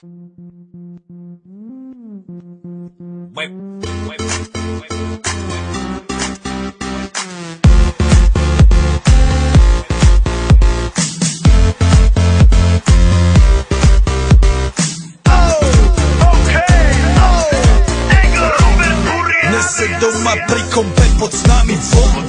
Nese doma pri kompe pod s nami von.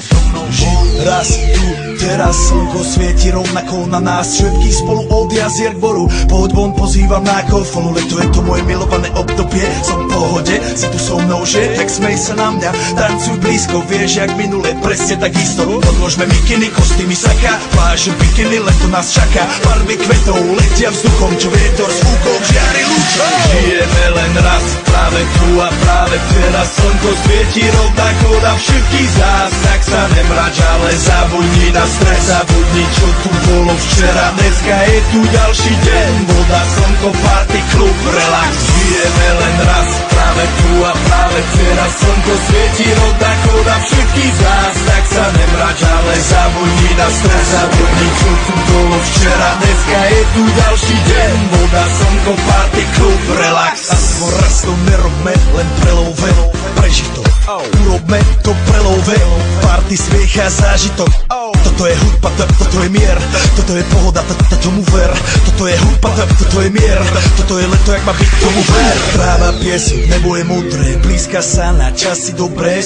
Raz tu, teraz slnko svieti rovnako na nás všetkých spolu od jazier k boru. Pohoď von, pozývam na golfonu, leto je to moje milované obdobie. Som v pohode, si tu so mnou, že? Tak smej sa na mňa, tancuj blízko, vieš jak minule, presne tak isto. Podložme mikiny, kostýmy saka, pláže bikiny, leto nás čaká. Farby kvetov letia vzduchom, čo vietor s úkom žiari lúčom. Žijeme len raz, práve tu a práve teraz slnko svieti rovnako na všetkých z nás. Tak sa nemrač, ale zabudni na stres, zabudni čo tu bolo včera. Dneska je tu ďalší deň, voda, slnko, party, klub, relax. Žijeme len raz, práve tu a práve teraz slnko svieti rovnako na všetkých z nás. Tak sa nemrač, ale zabudni na stres, zabudni čo tu bolo včera. Dneska je tu ďalší deň, voda, slnko, party, klub, relax. Aspoň raz to nerobme, len prelove, prežitok. Urobme to prelove, party, smiech a zážitok. Toto je hudba, toto je mier, toto je pohoda, tomu ver. Toto je hudba, toto je mier, toto je leto, jak má byť, tomu ver. Tráva, piesok, nebo je modré, blízka sa na časy dobré.